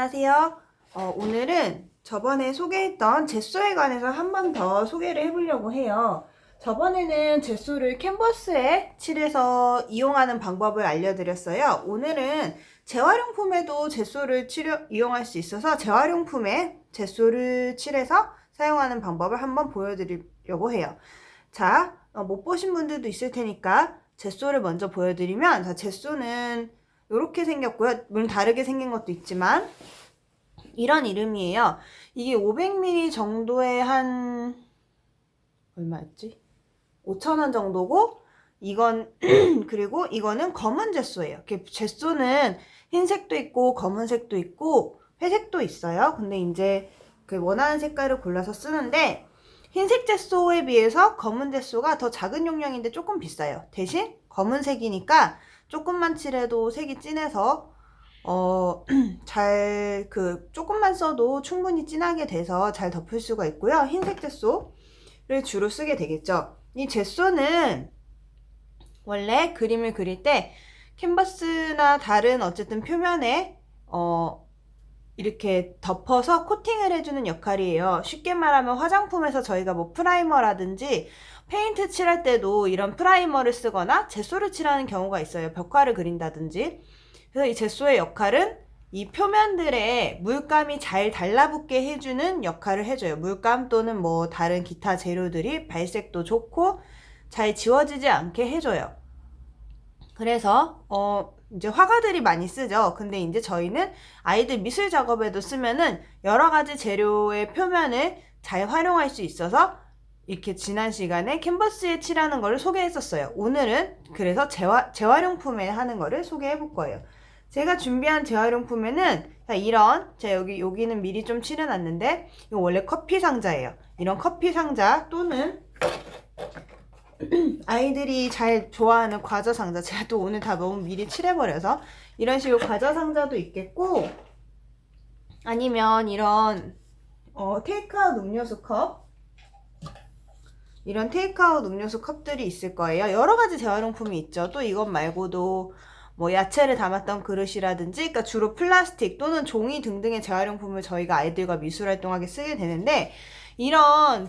안녕하세요. 오늘은 저번에 소개했던 젯소에 관해서 한 번 더 소개를 해보려고 해요. 저번에는 젯소를 캔버스에 칠해서 이용하는 방법을 알려드렸어요. 오늘은 재활용품에도 젯소를 이용할 수 있어서 재활용품에 젯소를 칠해서 사용하는 방법을 한번 보여드리려고 해요. 자, 못 보신 분들도 있을 테니까 젯소를 먼저 보여드리면, 자, 젯소는 이렇게 생겼고요. 물론 다르게 생긴 것도 있지만 이런 이름이에요. 이게 500ml 정도의 한 얼마였지? 5,000원 정도고, 이건 그리고 이거는 검은 젯소예요. 젯소는 흰색도 있고 검은색도 있고 회색도 있어요. 근데 이제 그 원하는 색깔을 골라서 쓰는데, 흰색 젯소에 비해서 검은 젯소가 더 작은 용량인데 조금 비싸요. 대신 검은색이니까 조금만 칠해도 색이 진해서 조금만 써도 충분히 진하게 돼서 잘 덮을 수가 있고요. 흰색 젯소를 주로 쓰게 되겠죠. 이 젯소는 원래 그림을 그릴 때 캔버스나 다른 어쨌든 표면에 이렇게 덮어서 코팅을 해주는 역할이에요. 쉽게 말하면 화장품에서 저희가 뭐 프라이머라든지 페인트 칠할 때도 이런 프라이머를 쓰거나 젯소를 칠하는 경우가 있어요. 벽화를 그린다든지. 그래서 이 젯소의 역할은 이 표면들에 물감이 잘 달라붙게 해주는 역할을 해줘요. 물감 또는 뭐 다른 기타 재료들이 발색도 좋고 잘 지워지지 않게 해줘요. 그래서 이제 화가들이 많이 쓰죠. 근데 이제 저희는 아이들 미술 작업에도 쓰면은 여러 가지 재료의 표면을 잘 활용할 수 있어서 이렇게 지난 시간에 캔버스에 칠하는 거를 소개했었어요. 오늘은 그래서 재활용품에 하는 거를 소개해 볼 거예요. 제가 준비한 재활용품에는 여기는 미리 좀 칠해놨는데, 이거 원래 커피 상자예요. 이런 커피 상자 또는 아이들이 잘 좋아하는 과자 상자, 제가 또 오늘 다 너무 미리 칠해버려서 이런 식으로 과자 상자도 있겠고, 아니면 이런 테이크아웃 음료수 컵, 이런 테이크아웃 음료수 컵들이 있을 거예요. 여러 가지 재활용품이 있죠. 또 이것 말고도 뭐 야채를 담았던 그릇이라든지, 그러니까 주로 플라스틱 또는 종이 등등의 재활용품을 저희가 아이들과 미술활동하게 쓰게 되는데, 이런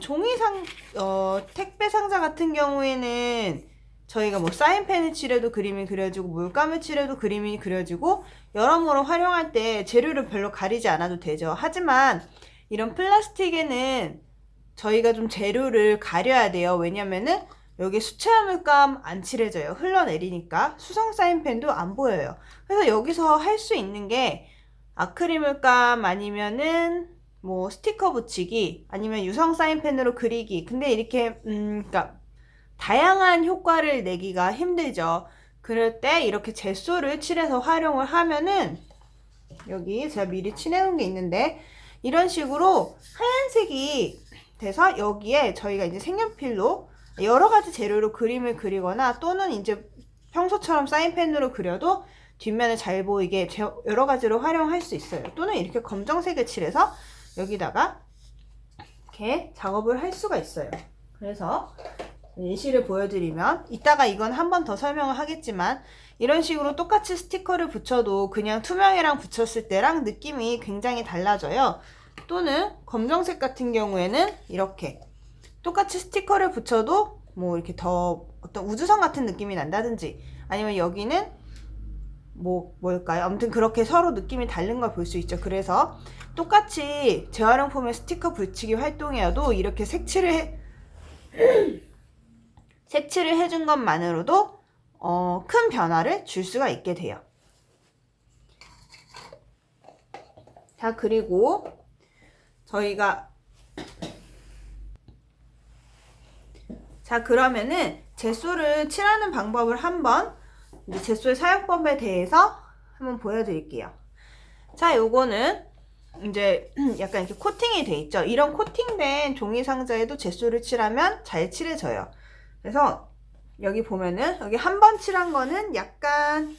택배 상자 같은 경우에는 저희가 뭐 사인펜을 칠해도 그림이 그려지고 물감을 칠해도 그림이 그려지고 여러모로 활용할 때 재료를 별로 가리지 않아도 되죠. 하지만 이런 플라스틱에는 저희가 좀 재료를 가려야 돼요. 왜냐면은 여기 수채화 물감 안 칠해져요. 흘러내리니까 수성 사인펜도 안 보여요. 그래서 여기서 할 수 있는 게 아크릴 물감 아니면은 뭐 스티커 붙이기 아니면 유성 사인펜으로 그리기. 근데 이렇게 그러니까 다양한 효과를 내기가 힘들죠. 그럴 때 이렇게 젯소를 칠해서 활용을 하면은, 여기 제가 미리 칠해놓은 게 있는데 이런 식으로 하얀색이 돼서 여기에 저희가 이제 색연필로 여러 가지 재료로 그림을 그리거나 또는 이제 평소처럼 사인펜으로 그려도 뒷면을 잘 보이게 여러 가지로 활용할 수 있어요. 또는 이렇게 검정색을 칠해서 여기다가 이렇게 작업을 할 수가 있어요. 그래서 예시를 보여드리면, 이따가 이건 한 번 더 설명을 하겠지만, 이런 식으로 똑같이 스티커를 붙여도 그냥 투명이랑 붙였을 때랑 느낌이 굉장히 달라져요. 또는 검정색 같은 경우에는 이렇게 똑같이 스티커를 붙여도 뭐 이렇게 더 어떤 우주선 같은 느낌이 난다든지, 아니면 여기는 뭘까요? 아무튼 그렇게 서로 느낌이 다른 걸 볼 수 있죠. 그래서 똑같이 재활용품에 스티커 붙이기 활동이어도 이렇게 색칠을 해준 것만으로도 큰 변화를 줄 수가 있게 돼요. 자, 그리고 그러면은 젯소를 칠하는 방법을 이제 젯소의 사용법에 대해서 한번 보여드릴게요. 자, 요거는 이제 약간 이렇게 코팅이 돼 있죠. 이런 코팅된 종이 상자에도 젯소를 칠하면 잘 칠해져요. 그래서 여기 보면은 여기 한 번 칠한 거는 약간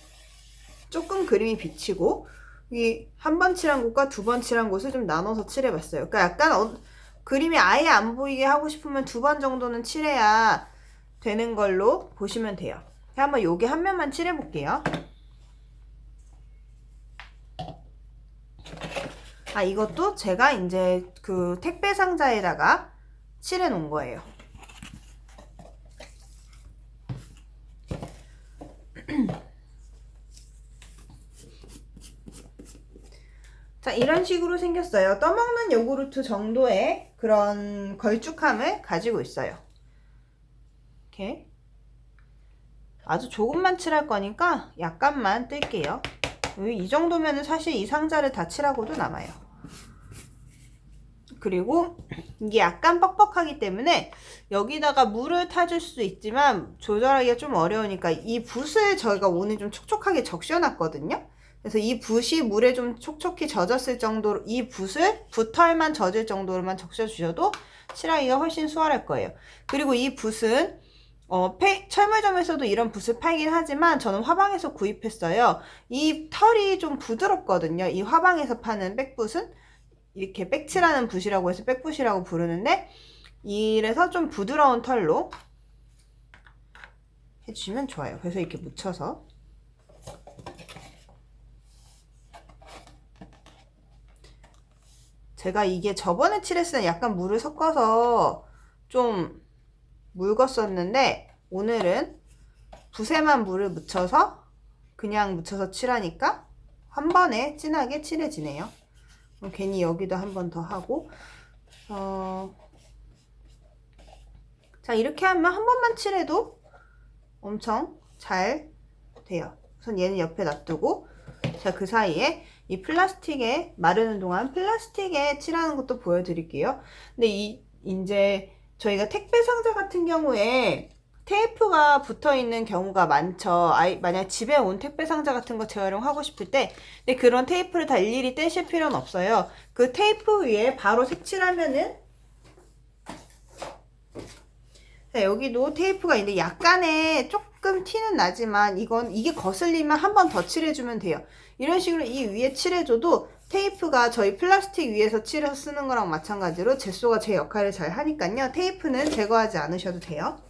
조금 그림이 비치고, 여기 한 번 칠한 곳과 두 번 칠한 곳을 좀 나눠서 칠해봤어요. 그러니까 약간 그림이 아예 안 보이게 하고 싶으면 두 번 정도는 칠해야 되는 걸로 보시면 돼요. 한번 여기 한 면만 칠해볼게요. 아, 이것도 제가 이제 그 택배 상자에다가 칠해 놓은 거예요. 자, 이런 식으로 생겼어요. 떠먹는 요구르트 정도의 그런 걸쭉함을 가지고 있어요. 이렇게 아주 조금만 칠할 거니까 약간만 뜰게요. 이 정도면 사실 이 상자를 다 칠하고도 남아요. 그리고 이게 약간 뻑뻑하기 때문에 여기다가 물을 타줄 수 있지만 조절하기가 좀 어려우니까 이 붓을 저희가 오늘 좀 촉촉하게 적셔놨거든요. 그래서 이 붓이 물에 좀 촉촉히 젖었을 정도로, 이 붓을 붓털만 젖을 정도로만 적셔주셔도 칠하기가 훨씬 수월할 거예요. 그리고 이 붓은 철물점에서도 이런 붓을 팔긴 하지만 저는 화방에서 구입했어요. 이 털이 좀 부드럽거든요. 이 화방에서 파는 백붓은 이렇게 백칠하는 붓이라고 해서 백붓이라고 부르는데, 이래서 좀 부드러운 털로 해주시면 좋아요. 그래서 이렇게 묻혀서 제가 이게 저번에 칠했을 때 약간 물을 섞어서 좀 묽었었는데 오늘은 붓에만 물을 묻혀서 그냥 묻혀서 칠하니까 한 번에 진하게 칠해지네요. 괜히 여기도 한 번 더 하고 자, 이렇게 하면 한 번만 칠해도 엄청 잘 돼요. 우선 얘는 옆에 놔두고, 자, 그 사이에 이 플라스틱에 마르는 동안 플라스틱에 칠하는 것도 보여드릴게요. 근데 이제 저희가 택배 상자 같은 경우에 테이프가 붙어 있는 경우가 많죠. 만약 집에 온 택배 상자 같은 거 재활용하고 싶을 때, 근데 그런 테이프를 다 일일이 떼실 필요는 없어요. 그 테이프 위에 바로 색칠하면은, 자, 여기도 테이프가 있는데 약간의 조금 티는 나지만 이게 거슬리면 한 번 더 칠해주면 돼요. 이런 식으로 이 위에 칠해줘도 테이프가 저희 플라스틱 위에서 칠해서 쓰는 거랑 마찬가지로 젯소가 제 역할을 잘 하니까요. 테이프는 제거하지 않으셔도 돼요.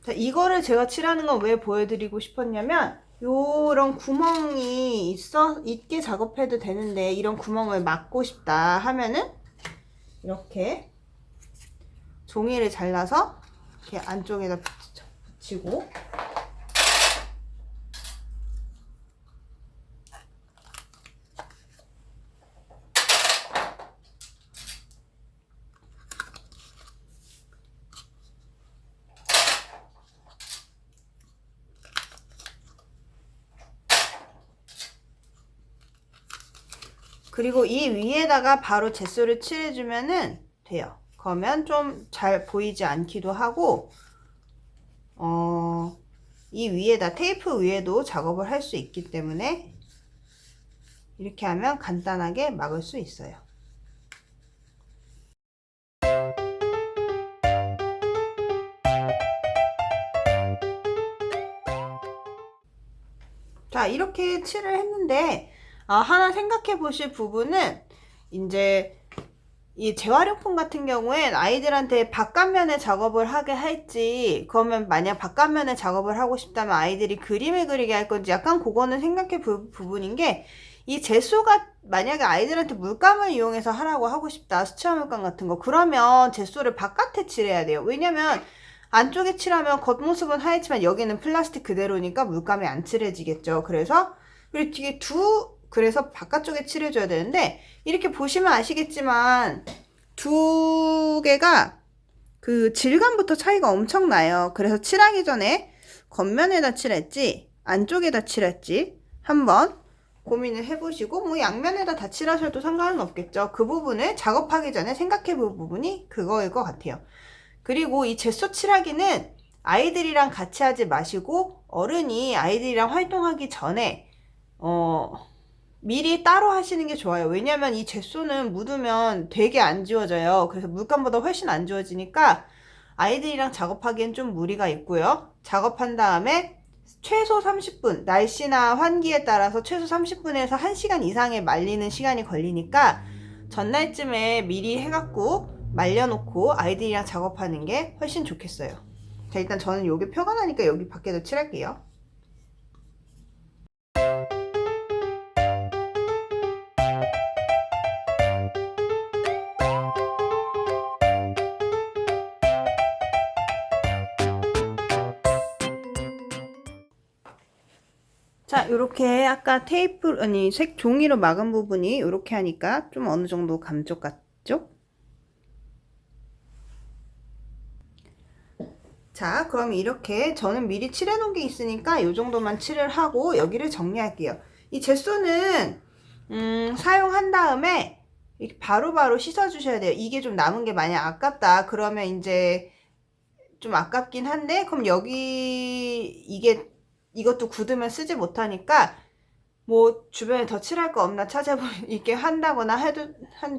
자, 이거를 제가 칠하는 건 왜 보여드리고 싶었냐면, 요런 구멍이 있게 작업해도 되는데 이런 구멍을 막고 싶다 하면은 이렇게 종이를 잘라서 이렇게 안쪽에다 붙이고, 그리고 이 위에다가 바로 젯소를 칠해주면은 돼요. 그러면 좀 잘 보이지 않기도 하고, 이 위에다 테이프 위에도 작업을 할 수 있기 때문에 이렇게 하면 간단하게 막을 수 있어요. 자, 이렇게 칠을 했는데 하나 생각해 보실 부분은, 이제 이 재활용품 같은 경우엔 아이들한테 바깥면에 작업을 하게 할지, 그러면 만약 바깥면에 작업을 하고 싶다면 아이들이 그림을 그리게 할 건지, 약간 그거는 생각해 볼 부분인 게, 이 젯소가 만약에 아이들한테 물감을 이용해서 하고 싶다, 수채화 물감 같은 거, 그러면 젯소를 바깥에 칠해야 돼요. 왜냐면 안쪽에 칠하면 겉모습은 하얗지만 여기는 플라스틱 그대로니까 물감이 안 칠해지겠죠. 그래서 그리고 뒤에 그래서 바깥쪽에 칠해줘야 되는데, 이렇게 보시면 아시겠지만 두 개가 그 질감부터 차이가 엄청 나요. 그래서 칠하기 전에 겉면에다 칠할지 안쪽에다 칠할지 한번 고민을 해보시고, 뭐 양면에다 다 칠하셔도 상관은 없겠죠. 그 부분을 작업하기 전에 생각해 볼 부분이 그거일 것 같아요. 그리고 이 젯소 칠하기는 아이들이랑 같이 하지 마시고 어른이 아이들이랑 활동하기 전에 미리 따로 하시는 게 좋아요. 왜냐면 이 젯소는 묻으면 되게 안 지워져요. 그래서 물감보다 훨씬 안 지워지니까 아이들이랑 작업하기엔 좀 무리가 있고요. 작업한 다음에 최소 30분, 날씨나 환기에 따라서 최소 30분에서 1시간 이상의 말리는 시간이 걸리니까 전날쯤에 미리 해갖고 말려놓고 아이들이랑 작업하는 게 훨씬 좋겠어요. 자, 일단 저는 여기 표가 나니까 여기 밖에도 칠할게요. 자, 요렇게 아까 테이프, 아니, 색 종이로 막은 부분이 요렇게 하니까 좀 어느 정도 감쪽 같죠? 자, 그럼 이렇게 저는 미리 칠해 놓은 게 있으니까 요 정도만 칠을 하고 여기를 정리할게요. 이 젯소는 사용한 다음에 바로바로 씻어 주셔야 돼요. 이게 좀 남은 게 만약 아깝다 그러면 이제 좀 아깝긴 한데, 그럼 여기 이것도 굳으면 쓰지 못하니까 뭐 주변에 더 칠할 거 없나 찾아보게 한다거나 해도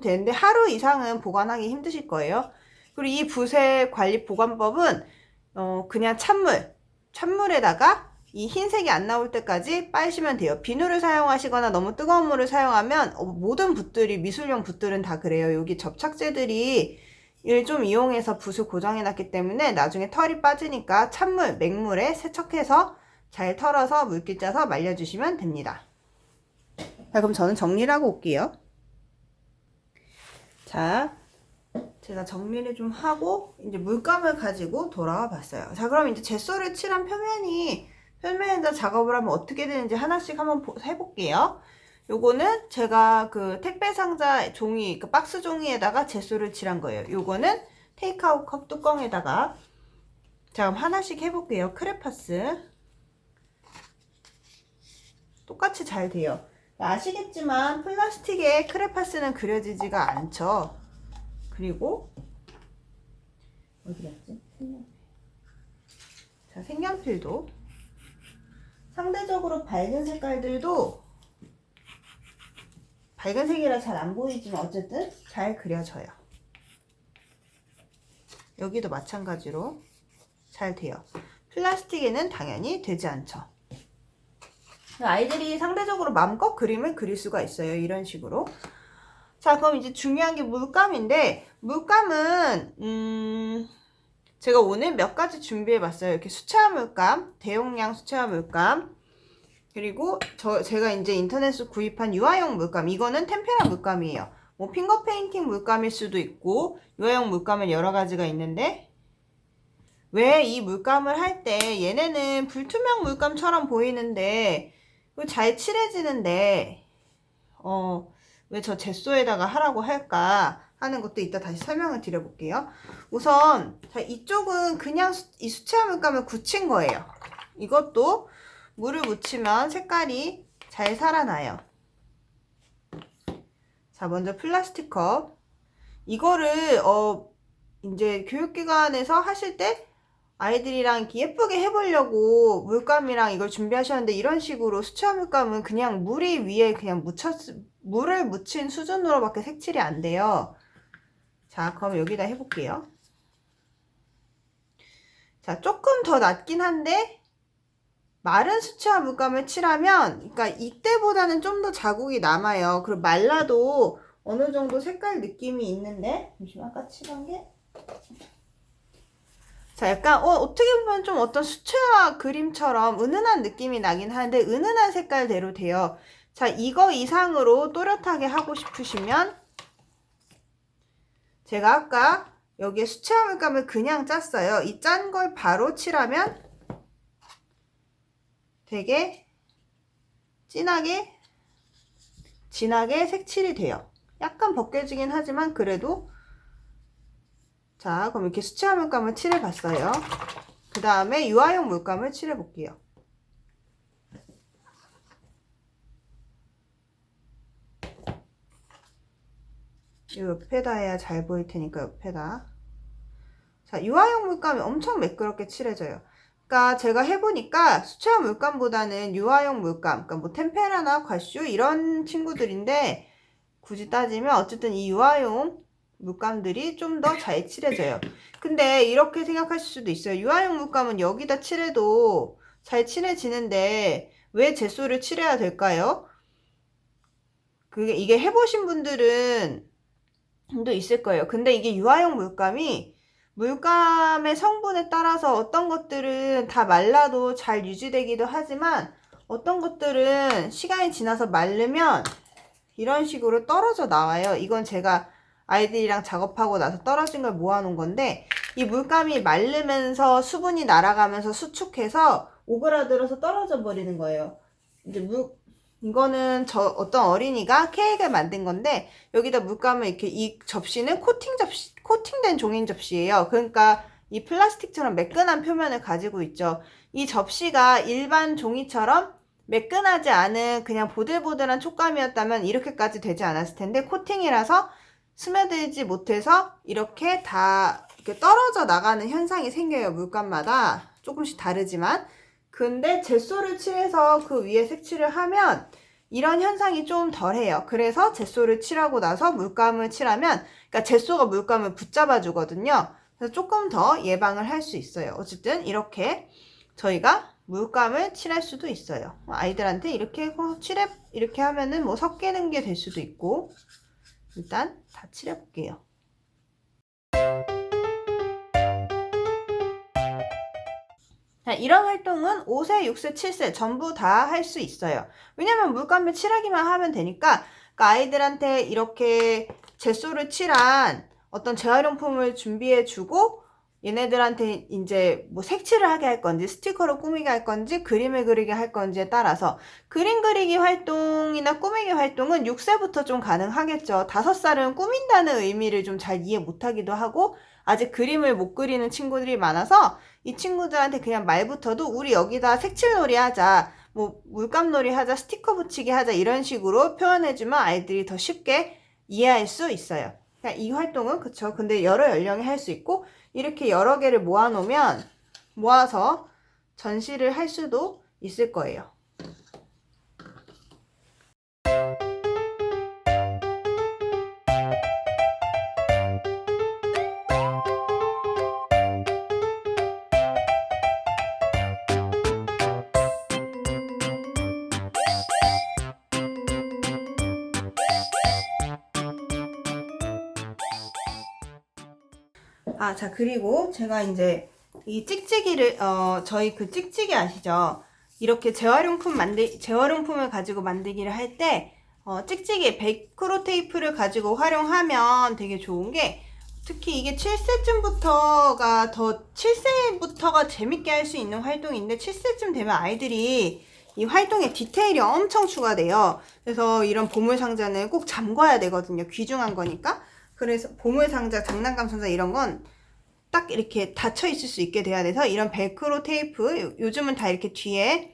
되는데, 하루 이상은 보관하기 힘드실 거예요. 그리고 이 붓의 관리 보관법은 그냥 찬물에다가 이 흰색이 안 나올 때까지 빠시면 돼요. 비누를 사용하시거나 너무 뜨거운 물을 사용하면 모든 붓들이, 미술용 붓들은 다 그래요. 여기 접착제들이 이를 좀 이용해서 붓을 고정해 놨기 때문에 나중에 털이 빠지니까 찬물, 맹물에 세척해서 잘 털어서 물기 짜서 말려주시면 됩니다. 자, 그럼 저는 정리를 하고 올게요. 자, 제가 정리를 좀 하고 이제 물감을 가지고 돌아와 봤어요. 자, 그럼 이제 젯소를 칠한 표면에다 작업을 하면 어떻게 되는지 하나씩 한번 해볼게요. 요거는 제가 그 택배 상자 종이, 그 박스 종이에다가 젯소를 칠한 거예요. 요거는 테이크아웃 컵 뚜껑에다가. 자, 그럼 하나씩 해볼게요. 크레파스 똑같이 잘 돼요. 아시겠지만 플라스틱에 크레파스는 그려지지가 않죠. 그리고 어디 갔지? 자, 색연필도 상대적으로 밝은 색깔들도 밝은 색이라 잘 안 보이지만 어쨌든 잘 그려져요. 여기도 마찬가지로 잘 돼요. 플라스틱에는 당연히 되지 않죠. 아이들이 상대적으로 마음껏 그림을 그릴 수가 있어요. 이런 식으로. 자, 그럼 이제 중요한 게 물감인데, 물감은 제가 오늘 몇 가지 준비해 봤어요. 이렇게 수채화 물감, 대용량 수채화 물감, 그리고 제가 이제 인터넷에서 구입한 유화용 물감, 이거는 템페라 물감이에요. 뭐 핑거 페인팅 물감일 수도 있고 유화용 물감은 여러 가지가 있는데, 왜 이 물감을 할 때 얘네는 불투명 물감처럼 보이는데 잘 칠해지는데 왜 저 젯소에다가 하라고 할까 하는 것도 이따 다시 설명을 드려볼게요. 우선 자, 이쪽은 그냥 이 수채화 물감을 굳힌 거예요. 이것도 물을 묻히면 색깔이 잘 살아나요. 자, 먼저 플라스틱 컵. 이거를 이제 교육기관에서 하실 때 아이들이랑 이렇게 예쁘게 해보려고 물감이랑 이걸 준비하셨는데, 이런 식으로 수채화 물감은 그냥 물이 위에 그냥 물을 묻힌 수준으로밖에 색칠이 안 돼요. 자, 그럼 여기다 해볼게요. 자, 조금 더 낮긴 한데 마른 수채화 물감을 칠하면, 그러니까 이때보다는 좀 더 자국이 남아요. 그리고 말라도 어느 정도 색깔 느낌이 있는데, 잠시만, 아까 칠한 게. 자, 약간 어떻게 보면 좀 어떤 수채화 그림처럼 은은한 느낌이 나긴 하는데 은은한 색깔대로 돼요. 자, 이거 이상으로 또렷하게 하고 싶으시면 제가 아까 여기에 수채화 물감을 그냥 짰어요. 이 짠 걸 바로 칠하면 되게 진하게 색칠이 돼요. 약간 벗겨지긴 하지만 그래도. 자, 그럼 이렇게 수채화 물감을 칠해 봤어요. 그 다음에 유화용 물감을 칠해 볼게요. 옆에다 해야 잘 보일 테니까 옆에다. 자, 유화용 물감이 엄청 매끄럽게 칠해져요. 그러니까 제가 해보니까 수채화 물감보다는 유화용 물감, 그러니까 뭐 템페라나 과슈 이런 친구들인데, 굳이 따지면 어쨌든 이 유화용 물감들이 좀 더 잘 칠해져요. 근데 이렇게 생각하실 수도 있어요. 유화용 물감은 여기다 칠해도 잘 칠해지는데 왜 젯소를 칠해야 될까요? 이게 해보신 분들은 도 있을 거예요. 근데 이게 유화용 물감의 성분에 따라서 어떤 것들은 다 말라도 잘 유지되기도 하지만 어떤 것들은 시간이 지나서 마르면 이런 식으로 떨어져 나와요. 이건 제가 아이들이랑 작업하고 나서 떨어진 걸 모아놓은 건데, 이 물감이 마르면서 수분이 날아가면서 수축해서 오그라들어서 떨어져 버리는 거예요. 이제 이거는 어떤 어린이가 케이크를 만든 건데, 여기다 물감을 이렇게, 이 접시는 코팅된 종이 접시예요. 그러니까 이 플라스틱처럼 매끈한 표면을 가지고 있죠. 이 접시가 일반 종이처럼 매끈하지 않은 그냥 보들보들한 촉감이었다면 이렇게까지 되지 않았을 텐데, 코팅이라서 스며들지 못해서 이렇게 다 이렇게 떨어져 나가는 현상이 생겨요. 물감마다 조금씩 다르지만. 근데 젯소를 칠해서 그 위에 색칠을 하면 이런 현상이 좀 덜해요. 그래서 젯소를 칠하고 나서 물감을 칠하면, 그러니까 젯소가 물감을 붙잡아 주거든요. 그래서 조금 더 예방을 할 수 있어요. 어쨌든 이렇게 저희가 물감을 칠할 수도 있어요. 아이들한테 이렇게 이렇게 하면은 뭐 섞이는 게 될 수도 있고. 일단 다 칠해 볼게요. 자, 이런 활동은 5세, 6세, 7세 전부 다 할 수 있어요. 왜냐면 물감을 칠하기만 하면 되니까. 그러니까 아이들한테 이렇게 젯소를 칠한 어떤 재활용품을 준비해 주고, 얘네들한테 이제 뭐 색칠을 하게 할 건지, 스티커로 꾸미게 할 건지, 그림을 그리게 할 건지에 따라서, 그림 그리기 활동이나 꾸미기 활동은 6세부터 좀 가능하겠죠. 5살은 꾸민다는 의미를 좀 잘 이해 못하기도 하고, 아직 그림을 못 그리는 친구들이 많아서 이 친구들한테 그냥 말부터도 우리 여기다 색칠놀이 하자, 뭐 물감놀이 하자, 스티커 붙이기 하자, 이런 식으로 표현해주면 아이들이 더 쉽게 이해할 수 있어요. 그러니까 이 활동은 그쵸. 근데 여러 연령이 할 수 있고, 이렇게 여러 개를 모아서 전시를 할 수도 있을 거예요. 자, 그리고 제가 이제 이 찍찍이를, 저희 그 찍찍이 아시죠? 이렇게 재활용품을 가지고 만들기를 할 때, 찍찍이 벨크로 테이프를 가지고 활용하면 되게 좋은 게, 특히 이게 7세부터가 재밌게 할 수 있는 활동인데, 7세쯤 되면 아이들이 이 활동에 디테일이 엄청 추가돼요. 그래서 이런 보물상자는 꼭 잠궈야 되거든요. 귀중한 거니까. 그래서 보물상자, 장난감 상자 이런 건 딱 이렇게 닫혀 있을 수 있게 돼야 돼서, 이런 벨크로 테이프, 요즘은 다 이렇게 뒤에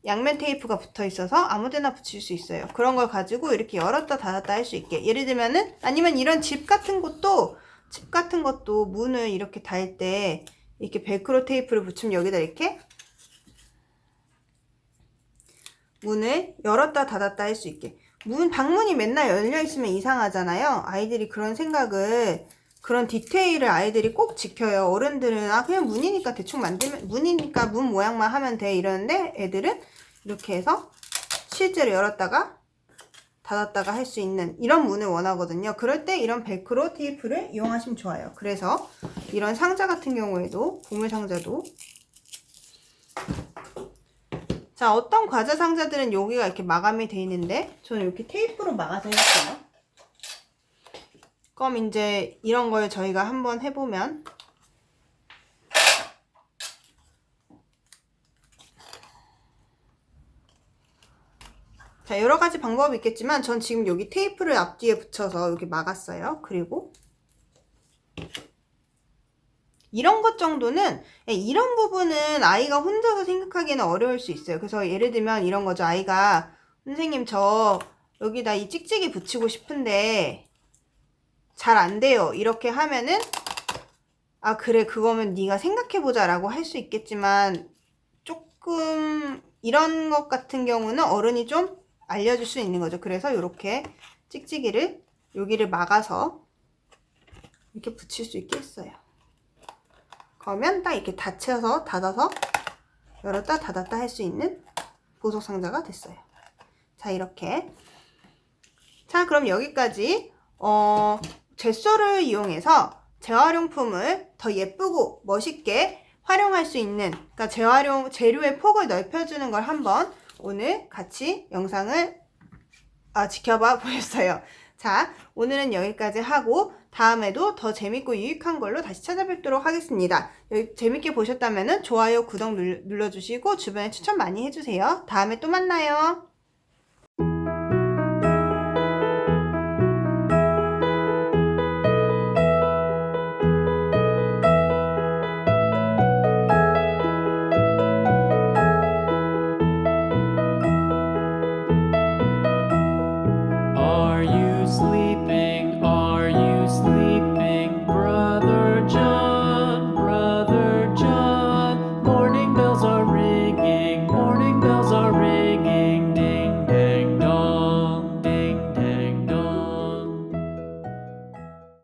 양면 테이프가 붙어 있어서 아무데나 붙일 수 있어요. 그런 걸 가지고 이렇게 열었다 닫았다 할 수 있게. 예를 들면은, 아니면 이런 집 같은 것도 문을 이렇게 달 때 이렇게 벨크로 테이프를 붙이면 여기다 이렇게 문을 열었다 닫았다 할 수 있게. 방문이 맨날 열려 있으면 이상하잖아요. 아이들이 그런 디테일을 아이들이 꼭 지켜요. 어른들은 그냥 문이니까 대충 문이니까 문 모양만 하면 돼 이러는데, 애들은 이렇게 해서 실제로 열었다가 닫았다가 할 수 있는 이런 문을 원하거든요. 그럴 때 이런 벨크로 테이프를 이용하시면 좋아요. 그래서 이런 상자 같은 경우에도, 보물 상자도, 자, 어떤 과자 상자들은 여기가 이렇게 마감이 돼 있는데, 저는 이렇게 테이프로 막아서 했어요. 그럼 이제 이런 걸 저희가 한번 해보면, 자, 여러 가지 방법이 있겠지만 전 지금 여기 테이프를 앞뒤에 붙여서 이렇게 막았어요. 그리고 이런 것 정도는, 이런 부분은 아이가 혼자서 생각하기에는 어려울 수 있어요. 그래서 예를 들면 이런 거죠. 아이가, 선생님 저 여기다 이 찍찍이 붙이고 싶은데 잘 안 돼요. 이렇게 하면은, 그래, 그거면 네가 생각해보자 라고 할 수 있겠지만, 조금 이런 것 같은 경우는 어른이 좀 알려줄 수 있는 거죠. 그래서 이렇게 찍찍이를 여기를 막아서 이렇게 붙일 수 있게 했어요. 그러면 딱 이렇게 닫아서 열었다 닫았다 할 수 있는 보석 상자가 됐어요. 자, 이렇게. 자, 그럼 여기까지 젯소를 이용해서 재활용품을 더 예쁘고 멋있게 활용할 수 있는, 그러니까 재료의 폭을 넓혀주는 걸 한번 오늘 같이 영상을 지켜봐 보셨어요. 자, 오늘은 여기까지 하고 다음에도 더 재밌고 유익한 걸로 다시 찾아뵙도록 하겠습니다. 여기 재밌게 보셨다면 좋아요, 구독 눌러주시고 주변에 추천 많이 해주세요. 다음에 또 만나요.